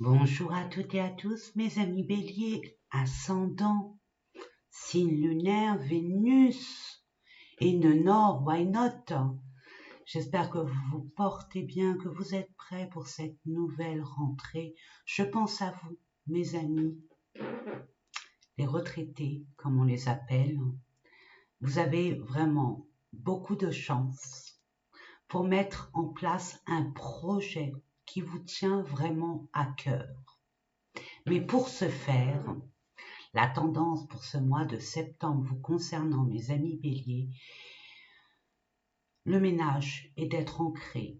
Bonjour à toutes et à tous, mes amis béliers, ascendant, signe lunaire, Vénus, et nœud nord, why not? J'espère que vous vous portez bien, que vous êtes prêts pour cette nouvelle rentrée. Je pense à vous, mes amis, les retraités, comme on les appelle. Vous avez vraiment beaucoup de chance pour mettre en place un projet qui vous tient vraiment à cœur. Mais pour ce faire, la tendance pour ce mois de septembre vous concernant, mes amis béliers, le ménage est d'être ancré.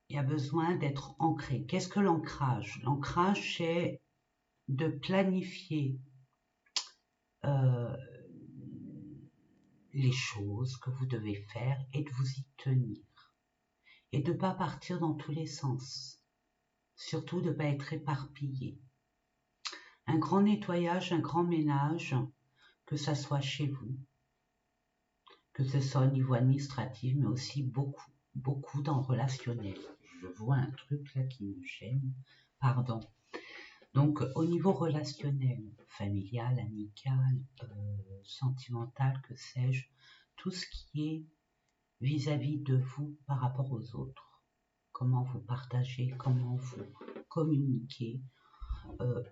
Il y a besoin d'être ancré. Qu'est-ce que l'ancrage? L'ancrage, c'est de planifier les choses que vous devez faire et de vous y tenir. Et de ne pas partir dans tous les sens. Surtout de ne pas être éparpillé. Un grand nettoyage, un grand ménage, que ça soit chez vous, que ce soit au niveau administratif, mais aussi beaucoup dans le relationnel. Je vois un truc là qui me gêne, pardon. Donc au niveau relationnel, familial, amical, sentimental, que sais-je, tout ce qui est vis-à-vis de vous par rapport aux autres. Comment vous partagez, comment vous communiquez.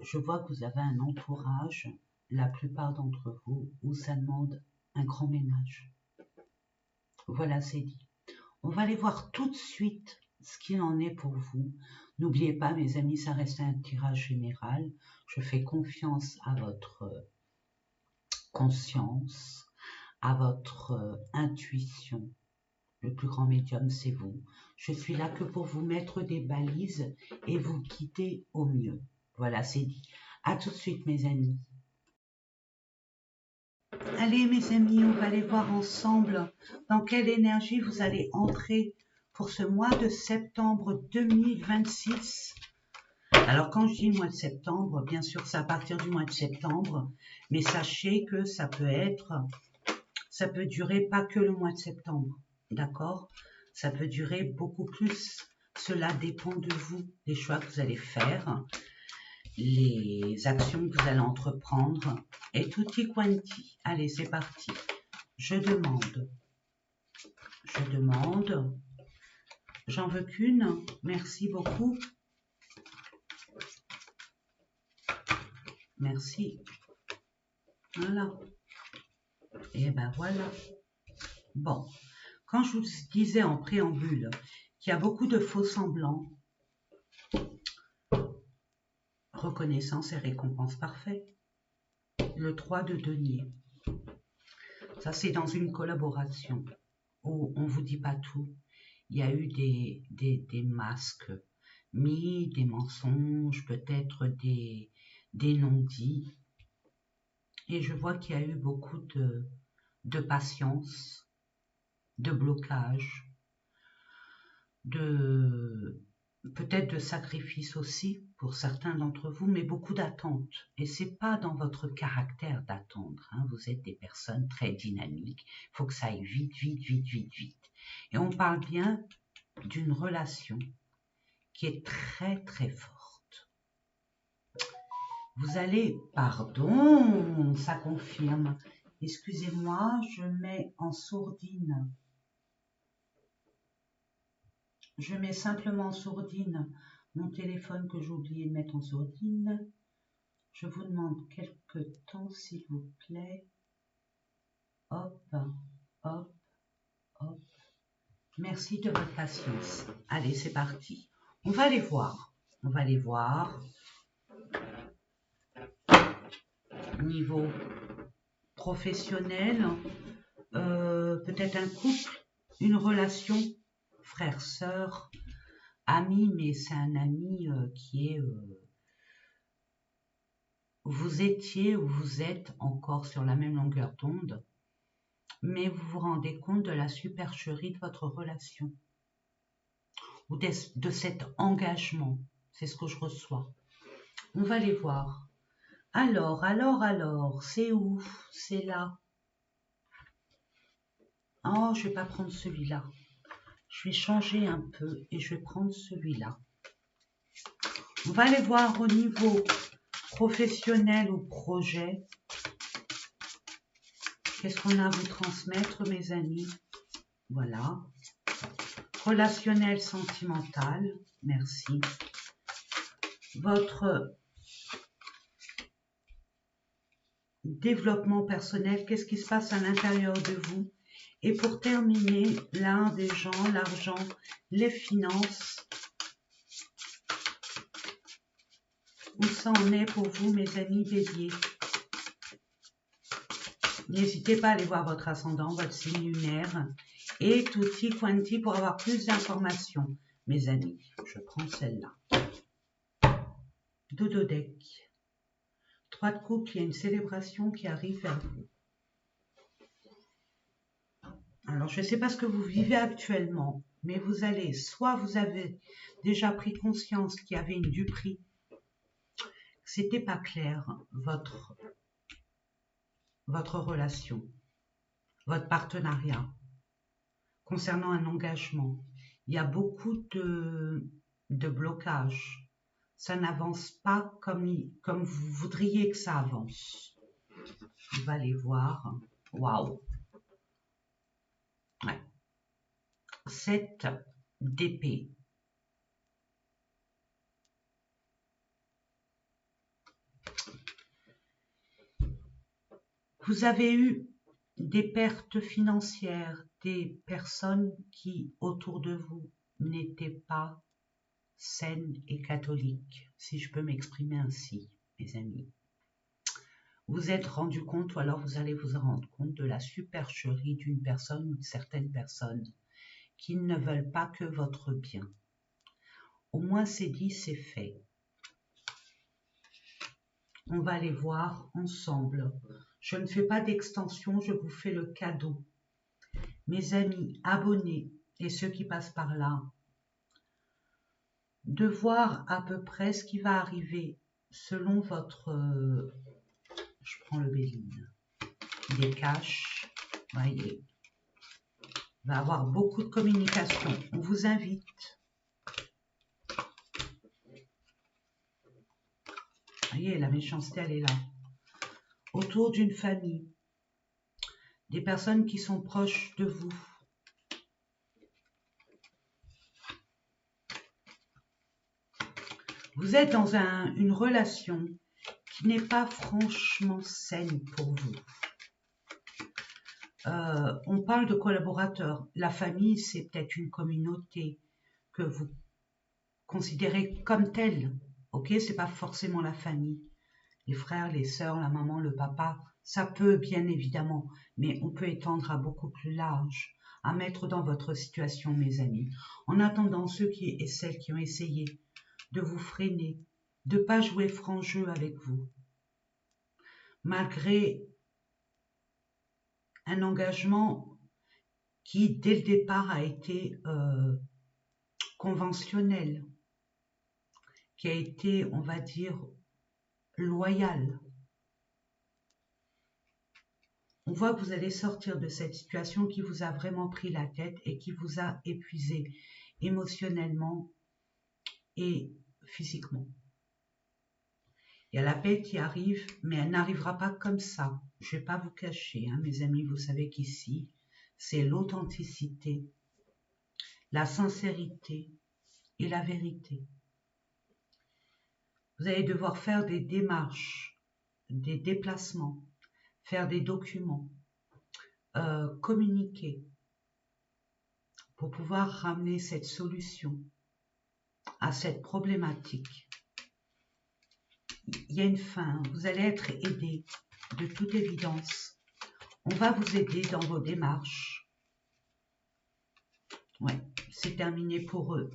Je vois que vous avez un entourage, la plupart d'entre vous, où ça demande un grand ménage. Voilà, c'est dit. On va aller voir tout de suite ce qu'il en est pour vous. N'oubliez pas, mes amis, ça reste un tirage général. Je fais confiance à votre conscience, à votre intuition. Le plus grand médium, c'est vous. Je suis là que pour vous mettre des balises et vous guider au mieux. Voilà, c'est dit. À tout de suite, mes amis. Allez, mes amis, on va aller voir ensemble dans quelle énergie vous allez entrer pour ce mois de septembre 2026. Alors, quand je dis mois de septembre, bien sûr, c'est à partir du mois de septembre, mais sachez que ça peut durer pas que le mois de septembre, d'accord? Ça peut durer beaucoup plus. Cela dépend de vous, des choix que vous allez faire, les actions que vous allez entreprendre, et tutti quanti. Allez, c'est parti. Je demande, j'en veux qu'une, merci beaucoup, merci, voilà, et ben voilà. Bon, quand je vous disais en préambule qu'il y a beaucoup de faux semblants, reconnaissance et récompense parfaite, le 3 de denier, ça c'est dans une collaboration où on ne vous dit pas tout. Il y a eu des masques mis, des mensonges, peut-être des non-dits. Et je vois qu'il y a eu beaucoup de patience, de blocage, peut-être de sacrifice aussi pour certains d'entre vous, mais beaucoup d'attentes. Et c'est pas dans votre caractère d'attendre. Hein. Vous êtes des personnes très dynamiques. Il faut que ça aille vite, vite, vite, vite, vite. Et on parle bien d'une relation qui est très, très forte. Vous allez, pardon, ça confirme. Excusez-moi, je mets en sourdine. Je mets simplement en sourdine mon téléphone que j'ai oublié de mettre en sourdine. Je vous demande quelques temps, s'il vous plaît. Hop, hop, hop. Merci de votre patience. Allez, c'est parti. On va les voir. On va les voir. Niveau professionnel, peut-être un couple, une relation, frère, sœur, ami, mais c'est un ami qui est... vous étiez ou vous êtes encore sur la même longueur d'onde, mais vous vous rendez compte de la supercherie de votre relation ou de cet engagement. C'est ce que je reçois. On va les voir. Alors, c'est où? C'est là. Oh, je vais pas prendre celui-là. Je vais changer un peu et je vais prendre celui-là. On va aller voir au niveau professionnel ou projet. Qu'est-ce qu'on a à vous transmettre, mes amis? Voilà. Relationnel, sentimental. Merci. Votre développement personnel. Qu'est-ce qui se passe à l'intérieur de vous? Et pour terminer, l'art des gens, l'argent, les finances. Où ça en est pour vous, mes amis béliers? N'hésitez pas à aller voir votre ascendant, votre signe lunaire et tutti quanti pour avoir plus d'informations, mes amis. Je prends celle-là. Dodo deck. 3 de coupe, il y a une célébration qui arrive vers vous. Alors, je ne sais pas ce que vous vivez actuellement, mais vous allez, soit vous avez déjà pris conscience qu'il y avait une duperie, c'était pas clair, votre relation, votre partenariat, concernant un engagement. Il y a beaucoup de blocages. Ça n'avance pas comme vous voudriez que ça avance. On va aller voir. Waouh! Ouais. 7 d'épée. Vous avez eu des pertes financières, des personnes qui, autour de vous, n'étaient pas saines et catholiques, si je peux m'exprimer ainsi, mes amis. Vous êtes rendu compte, ou alors vous allez vous rendre compte de la supercherie d'une personne ou de certaines personnes qui ne veulent pas que votre bien. Au moins c'est dit, c'est fait. On va les voir ensemble. Je ne fais pas d'extension, je vous fais le cadeau. Mes amis, abonnés et ceux qui passent par là, de voir à peu près ce qui va arriver selon votre... je prends le béline. Des caches, voyez. Il va y avoir beaucoup de communication. On vous invite. Voyez, la méchanceté, elle est là. Autour d'une famille. Des personnes qui sont proches de vous. Vous êtes dans une relation qui n'est pas franchement saine pour vous. On parle de collaborateurs. La famille, c'est peut-être une communauté que vous considérez comme telle. Ok, c'est pas forcément la famille. Les frères, les sœurs, la maman, le papa, ça peut bien évidemment, mais on peut étendre à beaucoup plus large, à mettre dans votre situation, mes amis. En attendant, ceux qui et celles qui ont essayé de vous freiner, de ne pas jouer franc jeu avec vous, malgré un engagement qui, dès le départ, a été conventionnel, qui a été, on va dire, loyal. On voit que vous allez sortir de cette situation qui vous a vraiment pris la tête et qui vous a épuisé émotionnellement et physiquement. Il y a la paix qui arrive, mais elle n'arrivera pas comme ça. Je ne vais pas vous cacher, hein, mes amis, vous savez qu'ici, c'est l'authenticité, la sincérité et la vérité. Vous allez devoir faire des démarches, des déplacements, faire des documents, communiquer pour pouvoir ramener cette solution à cette problématique. Il y a une fin, vous allez être aidé de toute évidence. On va vous aider dans vos démarches. Ouais, c'est terminé pour eux.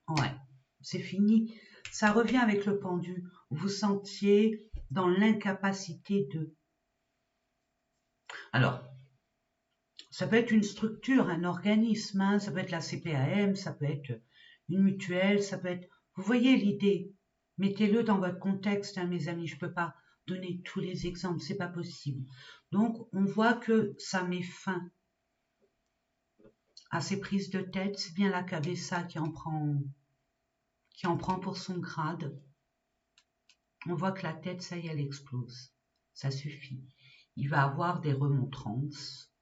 Ouais, c'est fini. Ça revient avec le pendu. Vous vous sentiez dans l'incapacité de. Alors, ça peut être une structure, un organisme, hein, ça peut être la CPAM, ça peut être une mutuelle, ça peut être... Vous voyez l'idée. Mettez-le dans votre contexte, hein, mes amis. Je ne peux pas donner tous les exemples, c'est pas possible. Donc, on voit que ça met fin à ces prises de tête. C'est bien la cabessa qui en prend qui en prend pour son grade. On voit que la tête, ça y est, elle explose. Ça suffit. Il va avoir des remontrances,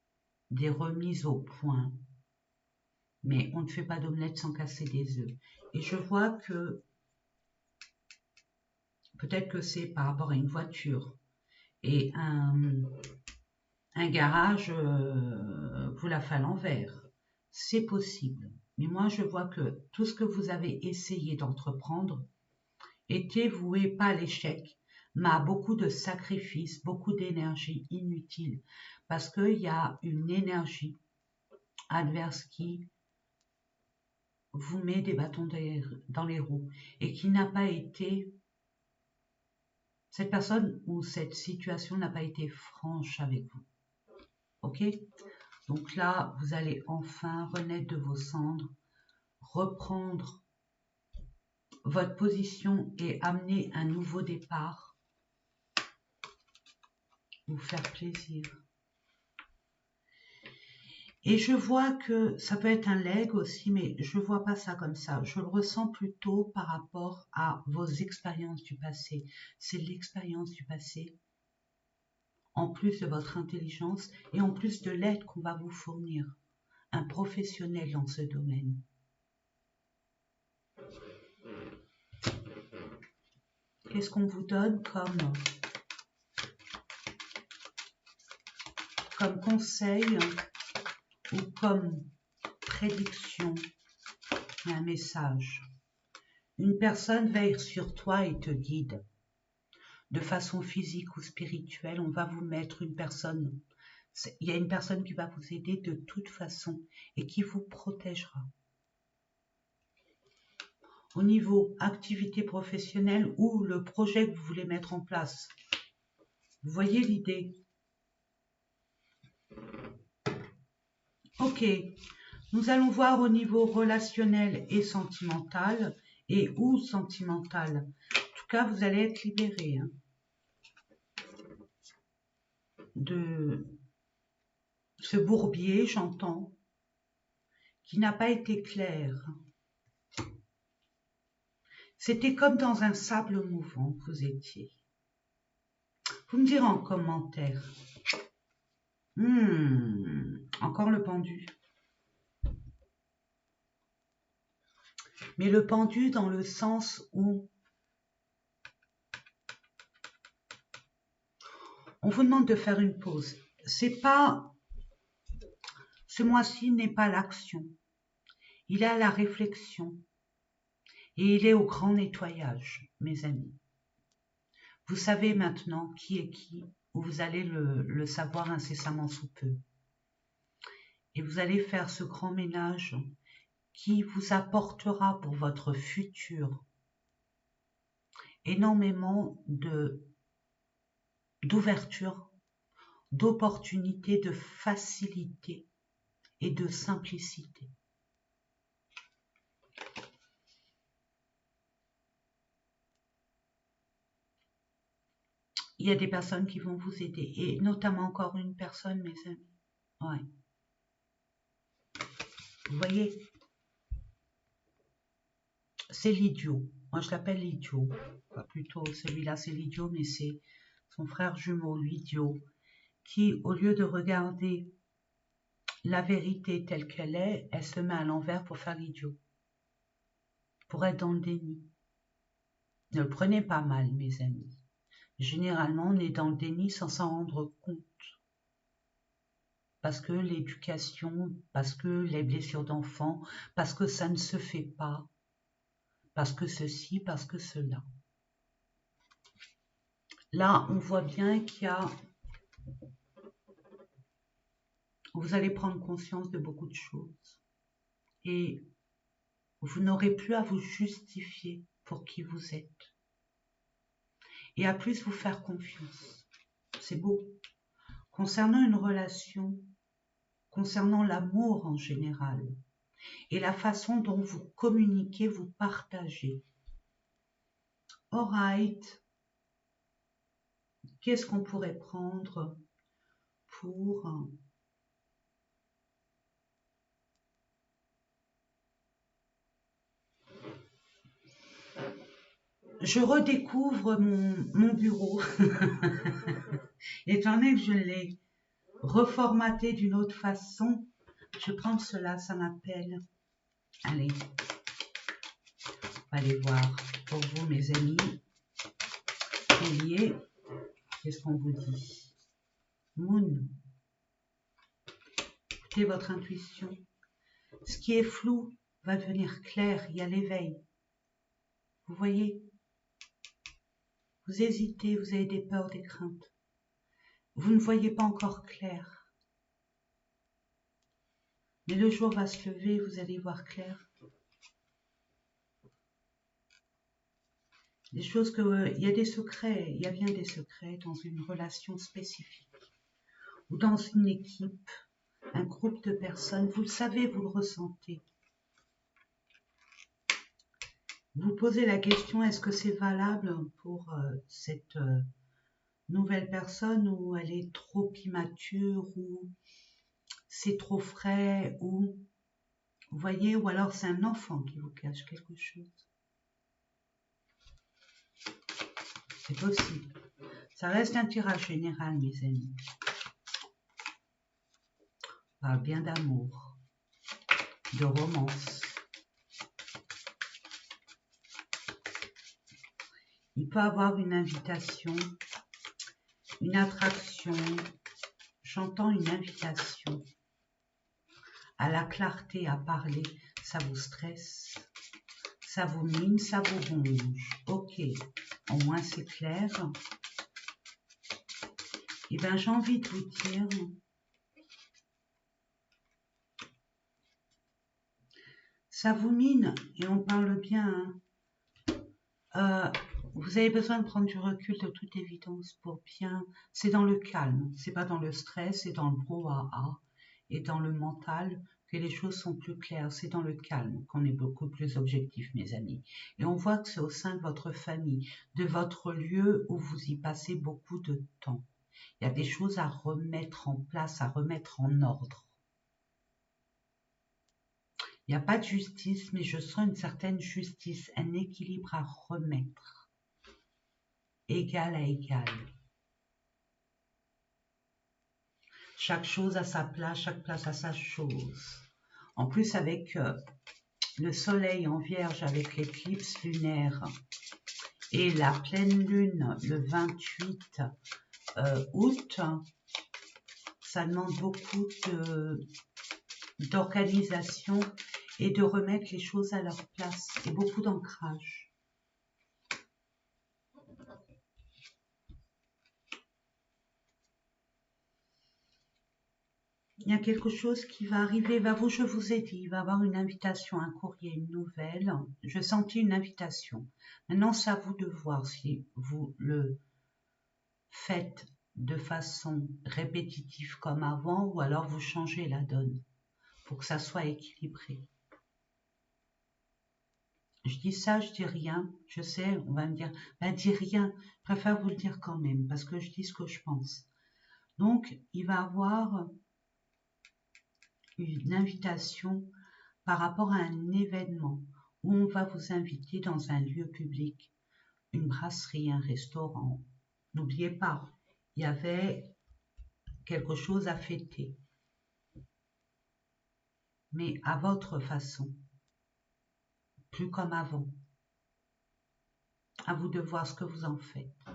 des remises au point, mais on ne fait pas d'omelette sans casser des œufs. Et je vois que peut-être que c'est par rapport à une voiture et un garage vous la fait à l'envers. C'est possible. Mais moi, je vois que tout ce que vous avez essayé d'entreprendre était voué pas à l'échec, mais à beaucoup de sacrifices, beaucoup d'énergie inutile. Parce qu'il y a une énergie adverse qui vous met des bâtons dans les roues et qui n'a pas été... Cette personne ou cette situation n'a pas été franche avec vous. Ok? Donc là, vous allez enfin renaître de vos cendres, reprendre votre position et amener un nouveau départ, vous faire plaisir. Et je vois que ça peut être un legs aussi, mais je ne vois pas ça comme ça. Je le ressens plutôt par rapport à vos expériences du passé. C'est l'expérience du passé, en plus de votre intelligence et en plus de l'aide qu'on va vous fournir. Un professionnel dans ce domaine. Qu'est-ce qu'on vous donne comme conseil ou comme prédiction? Un message. Une personne veille sur toi et te guide. De façon physique ou spirituelle, on va vous mettre une personne. Il y a une personne qui va vous aider de toute façon et qui vous protégera. Au niveau activité professionnelle ou le projet que vous voulez mettre en place. Vous voyez l'idée? Ok, nous allons voir au niveau relationnel et sentimental et ou sentimental. En tout cas, vous allez être libéré de ce bourbier, j'entends, qui n'a pas été clair. C'était comme dans un sable mouvant que vous étiez. Vous me direz en commentaire. Encore le pendu. Mais le pendu dans le sens où on vous demande de faire une pause. C'est pas, ce mois-ci n'est pas l'action. Il est à la réflexion. Et il est au grand nettoyage, mes amis. Vous savez maintenant qui est qui, ou vous allez le savoir incessamment sous peu. Et vous allez faire ce grand ménage qui vous apportera pour votre futur énormément d'ouverture, d'opportunités, de facilité et de simplicité. Il y a des personnes qui vont vous aider, et notamment encore une personne, mes amis. Ouais. Vous voyez, c'est l'idiot. Moi, je l'appelle l'idiot. Enfin, plutôt, celui-là, c'est l'idiot, mais c'est son frère jumeau, l'idiot, qui, au lieu de regarder la vérité telle qu'elle est, elle se met à l'envers pour faire l'idiot. Pour être dans le déni. Ne le prenez pas mal, mes amis. Généralement, on est dans le déni sans s'en rendre compte. Parce que l'éducation, parce que les blessures d'enfants, parce que ça ne se fait pas, parce que ceci, parce que cela. Là, on voit bien qu'il y a... Vous allez prendre conscience de beaucoup de choses. Et vous n'aurez plus à vous justifier pour qui vous êtes. Et à plus vous faire confiance. C'est beau. Concernant une relation, concernant l'amour en général, et la façon dont vous communiquez, vous partagez. Alright. Qu'est-ce qu'on pourrait prendre pour... je redécouvre mon bureau. Étant donné que je l'ai reformaté d'une autre façon, je vais prendre cela, ça m'appelle. Allez, on va aller voir pour vous, mes amis. Bélier, qu'est-ce qu'on vous dit? Moon, écoutez votre intuition. Ce qui est flou va devenir clair, il y a l'éveil. Vous voyez? Vous hésitez, vous avez des peurs, des craintes. Vous ne voyez pas encore clair. Mais le jour va se lever, vous allez voir clair. Des choses il y a des secrets, il y a bien des secrets dans une relation spécifique ou dans une équipe, un groupe de personnes. Vous le savez, vous le ressentez. Vous posez la question, est-ce que c'est valable pour cette nouvelle personne, ou elle est trop immature, ou c'est trop frais, ou vous voyez, ou alors c'est un enfant qui vous cache quelque chose. C'est possible. Ça reste un tirage général, mes amis. On parle bien d'amour, de romance. Il peut avoir une invitation, une attraction. J'entends une invitation à la clarté, à parler. Ça vous stresse, ça vous mine, ça vous ronge. Ok, au moins c'est clair. Eh bien, j'ai envie de vous dire, ça vous mine, et on parle bien, hein. Vous avez besoin de prendre du recul de toute évidence pour bien... C'est dans le calme, c'est pas dans le stress, c'est dans le brouhaha et dans le mental que les choses sont plus claires. C'est dans le calme qu'on est beaucoup plus objectif, mes amis. Et on voit que c'est au sein de votre famille, de votre lieu où vous y passez beaucoup de temps. Il y a des choses à remettre en place, à remettre en ordre. Il n'y a pas de justice, mais je sens une certaine justice, un équilibre à remettre, égal à égal. Chaque chose a sa place, chaque place a sa chose. En plus, avec le soleil en vierge, avec l'éclipse lunaire et la pleine lune le 28 août, ça demande beaucoup d'organisation et de remettre les choses à leur place, et beaucoup d'ancrage. Il y a quelque chose qui va arriver vers vous, je vous ai dit, il va y avoir une invitation, un courrier, une nouvelle. Je sentis une invitation. Maintenant, c'est à vous de voir si vous le faites de façon répétitive comme avant, ou alors vous changez la donne pour que ça soit équilibré. Je dis ça, je dis rien. Je sais, on va me dire, ben dis rien. Je préfère vous le dire quand même, parce que je dis ce que je pense. Donc, il va y avoir une invitation par rapport à un événement où on va vous inviter dans un lieu public, une brasserie, un restaurant. N'oubliez pas, il y avait quelque chose à fêter, mais à votre façon, plus comme avant. À vous de voir ce que vous en faites. En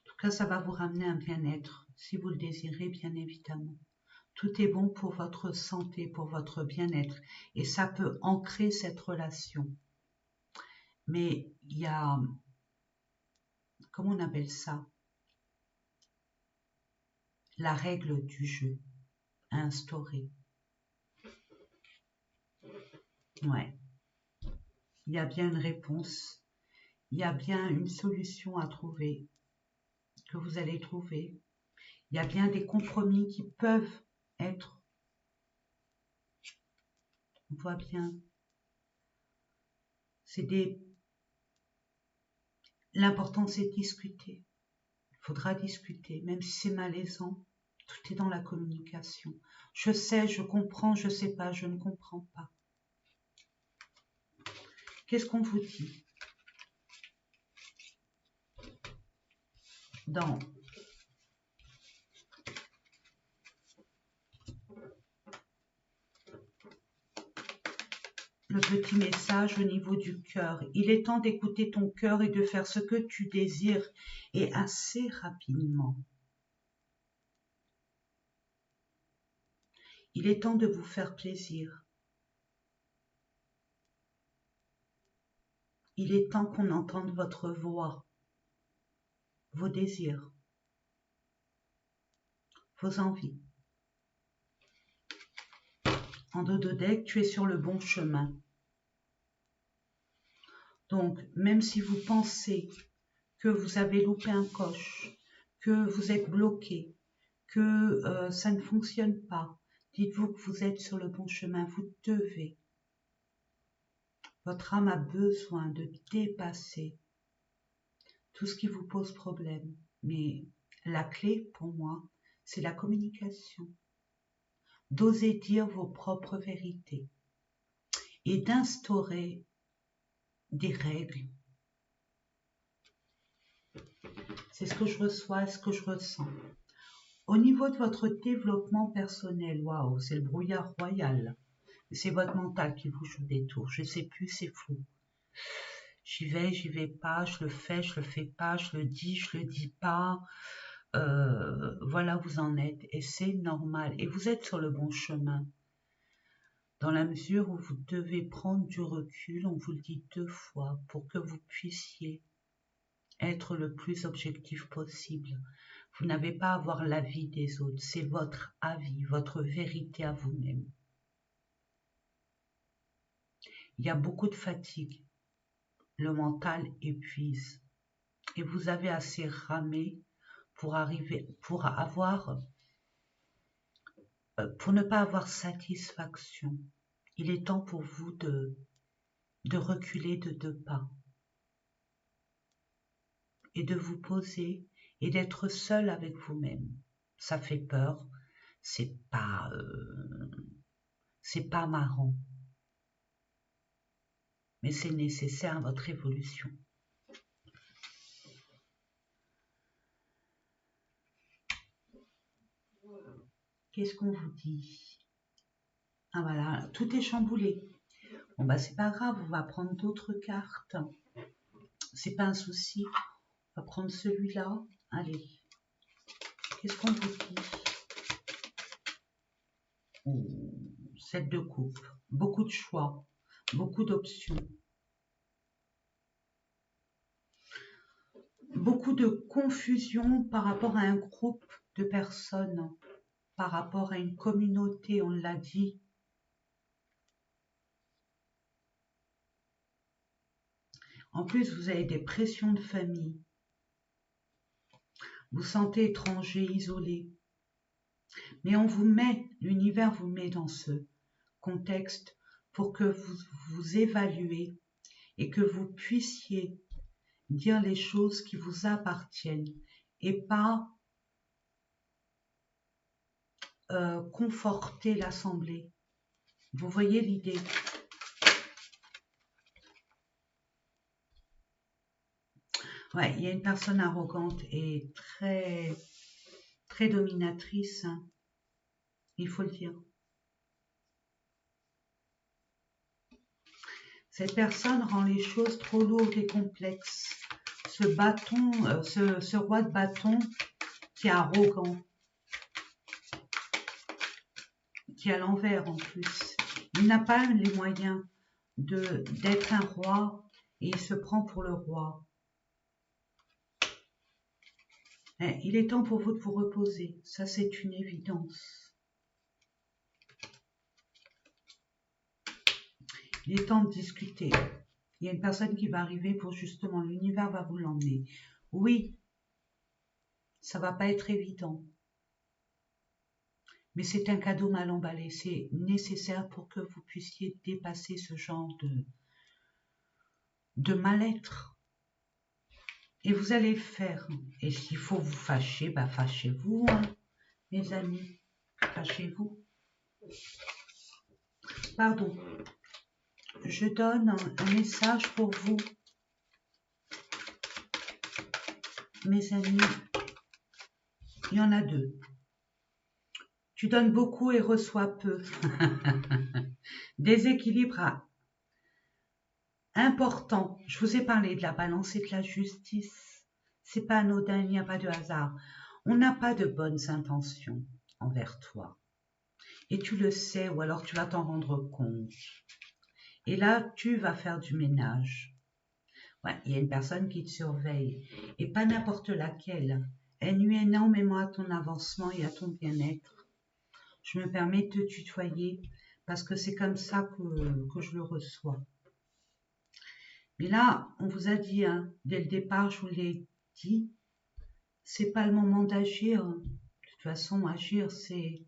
tout cas, ça va vous ramener un bien-être, si vous le désirez, bien évidemment. Tout est bon pour votre santé, pour votre bien-être, et ça peut ancrer cette relation. Mais il y a, comment on appelle ça? La règle du jeu à instaurer. Ouais. Il y a bien une réponse, il y a bien une solution à trouver, que vous allez trouver. Il y a bien des compromis qui peuvent être. On voit bien. L'important, c'est de discuter. Il faudra discuter, même si c'est malaisant. Tout est dans la communication. Je sais, je comprends, je sais pas, je ne comprends pas. Qu'est-ce qu'on vous dit? dans le petit message au niveau du cœur. Il est temps d'écouter ton cœur et de faire ce que tu désires, et assez rapidement. Il est temps de vous faire plaisir. Il est temps qu'on entende votre voix, vos désirs, vos envies. En Dododec, tu es sur le bon chemin. Donc, même si vous pensez que vous avez loupé un coche, que vous êtes bloqué, que ça ne fonctionne pas, dites-vous que vous êtes sur le bon chemin, vous devez. Votre âme a besoin de dépasser tout ce qui vous pose problème. Mais la clé, pour moi, c'est la communication. D'oser dire vos propres vérités et d'instaurer des règles. C'est ce que je reçois, ce que je ressens. Au niveau de votre développement personnel, waouh, c'est le brouillard royal. C'est votre mental qui vous joue des tours. Je ne sais plus, c'est fou. J'y vais pas, je le fais pas, je le dis pas. Voilà, vous en êtes et c'est normal. Et vous êtes sur le bon chemin. Dans la mesure où vous devez prendre du recul, on vous le dit 2 fois, pour que vous puissiez être le plus objectif possible. Vous n'avez pas à avoir l'avis des autres, c'est votre avis, votre vérité à vous-même. Il y a beaucoup de fatigue, le mental épuise, et vous avez assez ramé pour ne pas avoir satisfaction. Il est temps pour vous de reculer de 2 pas et de vous poser et d'être seul avec vous-même. Ça fait peur, c'est pas marrant, mais c'est nécessaire à votre évolution. Qu'est-ce qu'on vous dit? Ah voilà, tout est chamboulé. Bon bah c'est pas grave, on va prendre d'autres cartes. C'est pas un souci. On va prendre celui-là. Allez. Qu'est-ce qu'on vous dit? 7 de coupe. Beaucoup de choix. Beaucoup d'options. Beaucoup de confusion par rapport à un groupe de personnes. Par rapport à une communauté, on l'a dit. En plus, vous avez des pressions de famille. Vous sentez étranger, isolé. Mais on vous met, l'univers vous met dans ce contexte pour que vous vous évaluez et que vous puissiez dire les choses qui vous appartiennent et pas conforter l'assemblée. Vous voyez l'idée? Ouais, il y a une personne arrogante et très, très dominatrice, hein. Il faut le dire. Cette personne rend les choses trop lourdes et complexes. Ce bâton, ce roi de bâton qui est arrogant, qui est à l'envers en plus. Il n'a pas les moyens d'être un roi et il se prend pour le roi. Il est temps pour vous de vous reposer, ça c'est une évidence. Il est temps de discuter. Il y a une personne qui va arriver pour justement, l'univers va vous l'emmener. Oui, ça va pas être évident. Mais c'est un cadeau mal emballé. C'est nécessaire pour que vous puissiez dépasser ce genre de mal-être. Et vous allez le faire. Et s'il faut vous fâcher, bah fâchez-vous, hein, mes amis. Fâchez-vous. Pardon. Je donne un message pour vous, mes amis. Il y en a deux. Tu donnes beaucoup et reçois peu. Déséquilibre important. Je vous ai parlé de la balance et de la justice. C'est pas anodin, il n'y a pas de hasard. On n'a pas de bonnes intentions envers toi. Et tu le sais, ou alors tu vas t'en rendre compte. Et là, tu vas faire du ménage. Ouais, il y a une personne qui te surveille. Et pas n'importe laquelle. Elle nuit énormément à ton avancement et à ton bien-être. Je me permets de te tutoyer parce que c'est comme ça que je le reçois. Mais là, on vous a dit, hein, dès le départ, je vous l'ai dit, c'est pas le moment d'agir. De toute façon, agir, c'est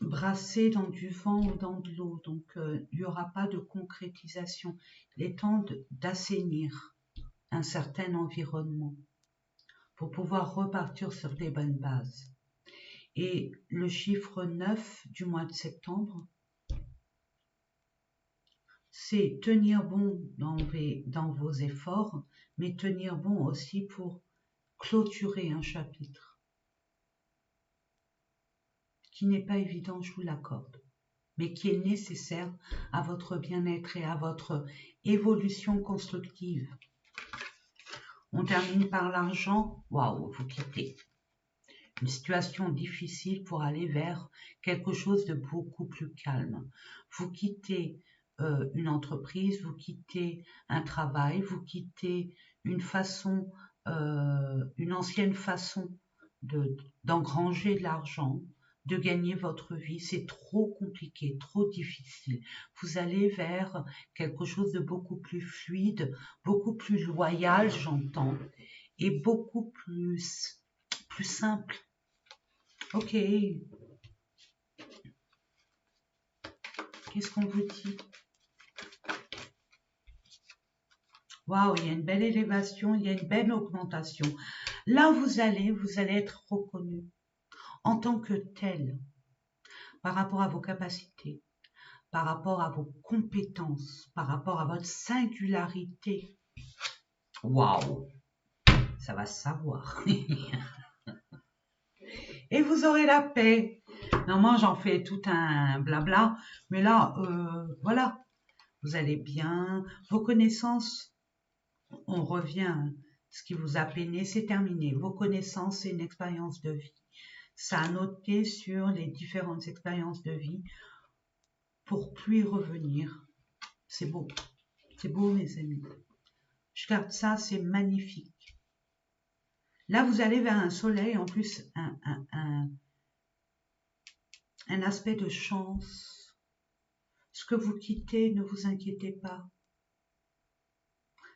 brasser dans du vent ou dans de l'eau. Donc, il n'y aura pas de concrétisation. Il est temps d'assainir un certain environnement pour pouvoir repartir sur des bonnes bases. Et le chiffre 9 du mois de septembre, c'est tenir bon dans vos efforts, mais tenir bon aussi pour clôturer un chapitre qui n'est pas évident, je vous l'accorde, mais qui est nécessaire à votre bien-être et à votre évolution constructive. On termine par l'argent. Waouh, vous quittez une situation difficile pour aller vers quelque chose de beaucoup plus calme. Vous quittez une entreprise, vous quittez un travail, vous quittez une ancienne façon d'engranger de l'argent, de gagner votre vie. C'est trop compliqué, trop difficile. Vous allez vers quelque chose de beaucoup plus fluide, beaucoup plus loyal, j'entends, et beaucoup plus simple. Ok. Qu'est-ce qu'on vous dit? Waouh, il y a une belle élévation, il y a une belle augmentation. Là, vous allez être reconnu en tant que tel, par rapport à vos capacités, par rapport à vos compétences, par rapport à votre singularité. Waouh, ça va se savoir. Et vous aurez la paix. Normalement, j'en fais tout un blabla, mais là, voilà, vous allez bien. Vos connaissances, on revient, ce qui vous a peiné, c'est terminé. Vos connaissances, c'est une expérience de vie. Ça a noté sur les différentes expériences de vie pour plus y revenir. C'est beau, mes amis. Je garde ça, c'est magnifique. Là, vous allez vers un soleil, en plus, un aspect de chance. Ce que vous quittez, ne vous inquiétez pas.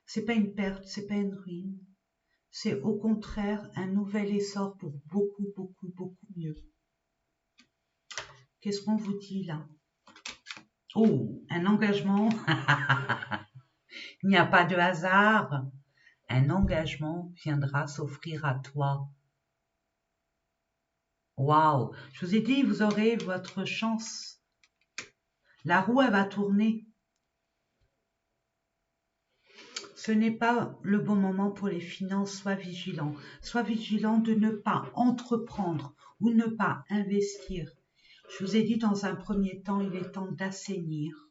C'est pas une perte, c'est pas une ruine. C'est au contraire un nouvel essor pour beaucoup, beaucoup, beaucoup mieux. Qu'est-ce qu'on vous dit là? Oh, un engagement. Il n'y a pas de hasard. Un engagement viendra s'offrir à toi. Waouh! Je vous ai dit, vous aurez votre chance. La roue, elle va tourner. Ce n'est pas le bon moment pour les finances. Sois vigilant. Sois vigilant de ne pas entreprendre ou ne pas investir. Je vous ai dit dans un premier temps, il est temps d'assainir,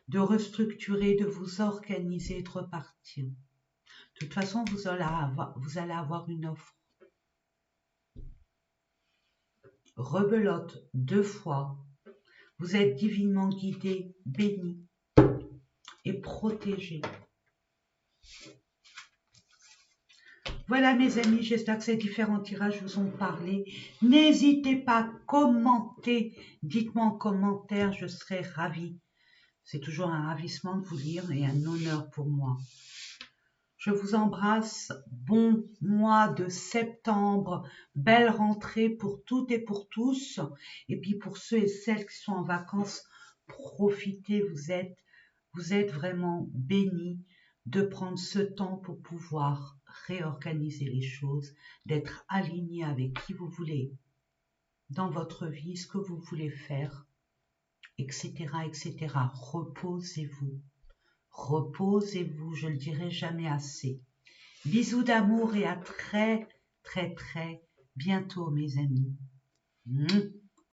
de restructurer, de vous organiser, de repartir. De toute façon, vous allez avoir une offre. Rebelote 2 fois. Vous êtes divinement guidé, béni et protégé. Voilà mes amis, j'espère que ces différents tirages vous ont parlé. N'hésitez pas à commenter. Dites-moi en commentaire, je serai ravie. C'est toujours un ravissement de vous lire et un honneur pour moi. Je vous embrasse. Bon mois de septembre. Belle rentrée pour toutes et pour tous. Et puis pour ceux et celles qui sont en vacances, profitez. Vous êtes vraiment bénis de prendre ce temps pour pouvoir réorganiser les choses, d'être aligné avec qui vous voulez dans votre vie, ce que vous voulez faire, etc., etc. Reposez-vous. Reposez-vous, je le dirai jamais assez. Bisous d'amour et à très très très bientôt, mes amis.